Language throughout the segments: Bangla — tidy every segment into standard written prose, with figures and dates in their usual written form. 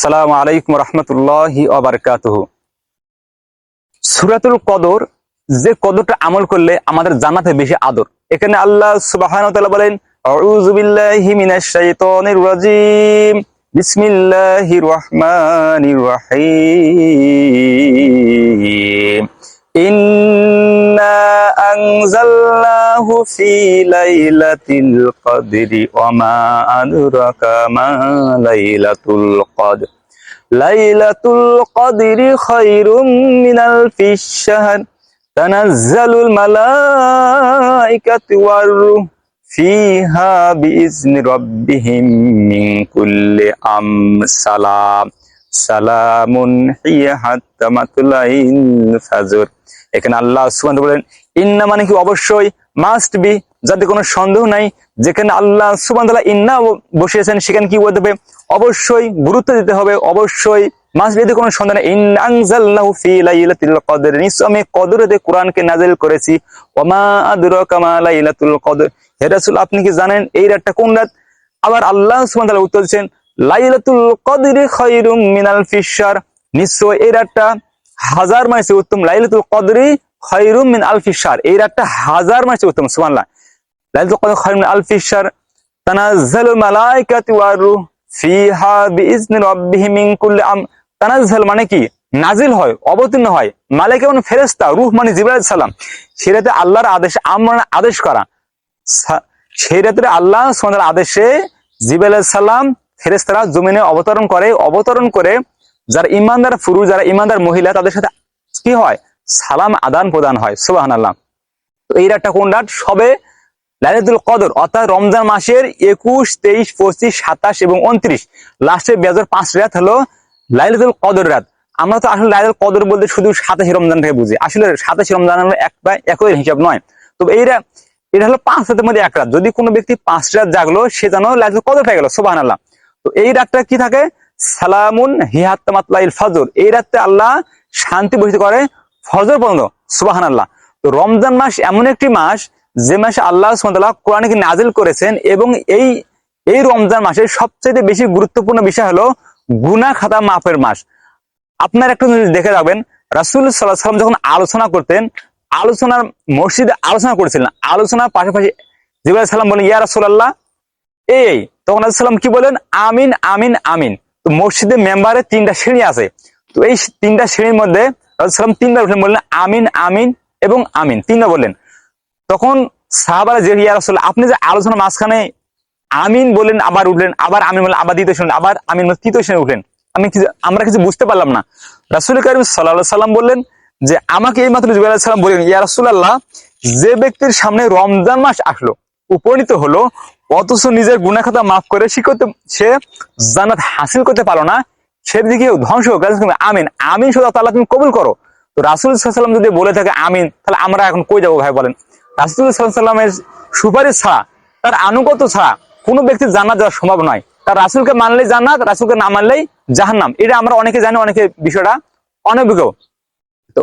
আসসালামু আলাইকুম রহমতুল্লাহি ওয়া বারাকাতুহু। সূরাতুল কদর, যে কদরটা আমল করলে আমাদের জান্নাতে বেশি আদর। এখানে আল্লাহ সুবহানাহু ওয়া তাআলা বলেন, আউযু বিল্লাহি মিনাশ শাইতানির রাজীম, বিসমিল্লাহির রহমানির রহিম। ইন্না আনজালনাহু ফি লাইলাতিল কদরি ওয়া মা আদরাকা মা লাইলাতুল কদর। লাইলাতুল কদরি খায়রুম মিন আলফিশ শাহর। তানাজ্জালুল মালাইকাতু ওয়ার রূহ ফিহা বিইজনি রাব্বিহিম মিন কুল্লি আমর। সালামুন হিয়া হাত্তা মাতলাইল ফাজর। এখানে আল্লাহ সুবহানাহু ওয়া তাআলা বলেন ইন্না মানে কি অবশ্যই, মাস্ট বি, যাতে কোনো সন্দেহ নাই। যেখানে আল্লাহ সুবহানাহু ওয়া তাআলা ইন্না বসিয়েছেন সেখানে কি বলতে হবে? অবশ্যই গুরুত্ব দিতে হবে, অবশ্যই মাস্ট বি, কোনো সন্দেহ নাই। ইন্না আনজালনাহু ফি লাইলাতিল কদর, নিশ্চয় আমি কদরেতে কোরআনকে নাযিল করেছি। ওয়া মা আদরাকা মা লাইলাতুল কদর, হে রাসূল আপনি কি জানেন এই রাতটা কোন রাত? আবার আল্লাহ সুবহানাহু ওয়া তাআলা উত্তর দিয়েছেন লাইলাতুল কদরি খায়রুম মিন আলফিশ শাহর, নিশ্চয় এই রাতটা হাজার মাস উত্তম। লাইলাতুল কদরি খায়রুম মিন আলফিশ শাহর, এই রাতটা হাজার মাস উত্তম। সুবহানাল্লাহ। লাইলাতুল কদরি খায়রুম মিন আলফিশ শাহর। তানাজ্জালুল মালাইকাতু ওয়ার রূহ ফিহা বিইজনি রাব্বিহিম মিন কুল্লি আমর। তানাজ্জাল মানে কি? নাজিল হয়, অবতীর্ণ হয়। মালাইকা মানে ফেরেশতা, রূহ মানে জিবরাইল আলাইহিস সালাম। সেই রাতে আল্লাহর আদেশ, আমর মানে আদেশ করা। সেই রাতে আল্লাহ সুবহানাহু ওয়া তাআলার আদেশে জিবরাইল আলাইহিস সালাম ফেরেশতারা জমিনে অবতরণ করে যারা ঈমানদার পুরুষ, যারা ঈমানদার মহিলা, তাদের সাথে কি হয়? সালাম আদান প্রদান হয়। সুবহানাল্লাহ। তো এই রাতটা কোন রাত? সবে লাইলাতুল কদর, অর্থাৎ রমজান মাসের 21, 23, 25, 27 এবং 29, লাস্টে বেজর 5 রাত হলো লাইলাতুল কদর রাত। আমরা তো আসলে লাইলাতুল কদর বলতে শুধু 27 রমজানটাকে বুঝি, আসলে 27 রমজান হলো একই হিসাব নয়। তো এটা হলো 5 রাতের মধ্যে এক রাত। যদি কোনো ব্যক্তি 5 রাত জাগলো, সে জানো লাইলাতুল কদর পেয়ে গেল। সুবহানাল্লাহ। তো এই রাতটা কি থাকে? সালামুন হিয়া হাত্তা মাতলাইল ফাজর, এই রাতে আল্লাহ শান্তি বর্ষিত করে ফজর পর্যন্ত। সুবহানাল্লাহ। তো রমজান মাস এমন একটি মাস যে মাসে আল্লাহ সুবহানাহু ওয়া তাআলা কোরআনে নাজিল করেছেন, এবং এই রমজান মাসের সবচেয়ে বেশি গুরুত্বপূর্ণ বিষয় হলো গুনাহ খাতা মাফের মাস। আপনার একটু দেখে রাখবেন, রাসূল সাল্লাল্লাহু আলাইহি ওয়াসাল্লাম যখন আলোচনা করতেন, আলোচনার মসজিদে আলোচনা করেছিলেন, আলোচনার পাশাপাশি জিবরাইল আলাইহিস সালাম বলেন ইয়া রাসূলুল্লাহ, তখন রাসূল সাল্লাল্লাহু আলাইহি ওয়াসাল্লাম কি বলেন? আমিন আমিন আমিন। তো মসজিদে মেম্বারে 3টা সিঁড়ি আছে। তো এই 3টা সিঁড়ির মধ্যে রাসূল সাল্লাল্লাহু আলাইহি ওয়াসাল্লাম 3বার উঠলেন, বললেন আমিন আমিন এবং আমিন, 3বার বললেন। তখন সাহাবারা যে ইয়া রাসূলুল্লাহ, আপনি যে আলোচনার মাঝখানে আমিন বললেন, আবার উঠলেন, আবার আমিন বললেন, আবার দ্বিতীয় শুনলেন, আবার আমিন বললেন, তৃতীয় শুনে উঠলেন, আমরা কিছু বুঝতে পারলাম না। রাসূল কারীম সাল্লাল্লাহু আলাইহি ওয়াসাল্লাম বললেন যে আমাকে এই মাত্র জিবরাইল আলাইহিস সালাম বললেন ইয়া রাসূলুল্লাহ, যে ব্যক্তির সামনে রমজান মাস আসলো, উপনীত হলো, অথচ নিজের গুনাহ খাতা মাফ করে সে জান্নাত হাসিল করতে পারলো না, সে দিকে ধ্বংস হোক। আমিন আমিন শুধু আল্লাহ তুমি কবুল করো। তো রাসূল সাল্লাল্লাহু আলাইহি ওয়াসাল্লাম যদি বলে থাকে আমিন, তাহলে আমরা এখন কই যাবো ভাই বলেন? রাসূল সাল্লাল্লাহু আলাইহি ওয়াসাল্লামের সুপারিশ ছাড়া, তার আনুগত্য ছাড়া কোনো ব্যক্তি জান্নাত যাওয়া সম্ভব নয়। তার রাসূলকে মানলেই জান্নাত, রাসূলকে না মানলেই জাহান্নাম। এটা আমরা অনেকে জানি, অনেকে বিষয়টা অনভিজ্ঞ। তো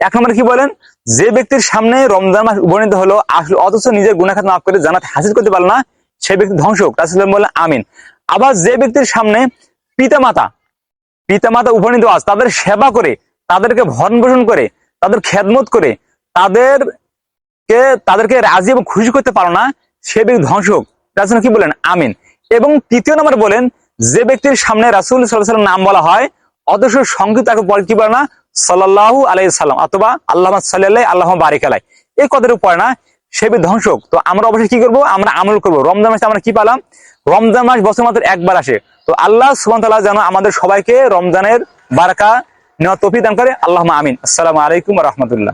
1 নম্বরে কি বলেন? যে ব্যক্তির সামনে রমজান মাস উপনীত হলো, আসলে অথচ নিজের গুনাহ খাতা মাফ করে জান্নাত হাসিল করতে পারল না, সে ব্যক্তি ধ্বংস হোক। রাসূল বললেন আমিন। আবার যে ব্যক্তির সামনে পিতামাতা উপনীত আজ, তাদের সেবা করে, তাদেরকে ভরণ পোষণ করে, তাদের খেদমত করে, তাদেরকে রাজি এবং খুশি করতে পারো না, সে ব্যক্তি ধ্বংস হোক। রাসূল কি বলেন? আমিন। এবং 3য় নম্বর বলেন, যে ব্যক্তির সামনে রাসূল সাল্লাল্লাহু আলাইহি ওয়াসাল্লাম নাম বলা হয়, অথচ সংক্ষিপ্ত তাকে পরে কি বলে না? সাল্লাল্লাহু আলাইহি সাল্লাম, অথবা আল্লাহুম্মা সাল্লি আলাইহি আল্লাহুম্মা বারিক আলাইহি, এই কথার পরে না, সে ব্যক্তি ধ্বংস হোক। তো আমরা অবশ্যই কি করবো? আমরা আমল করবো। রমজান মাসে আমরা কি পেলাম? রমজান মাস বছর মাত্র একবার আসে। তো আল্লাহ সুবহানাহু ওয়া তাআলা যেন আমাদের সবাইকে রমজানের বারাকা নেওয়ার তৌফিক দান করে। আল্লাহুম্মা আমিন। আসসালামু আলাইকুম ওয়া রাহমাতুল্লাহ।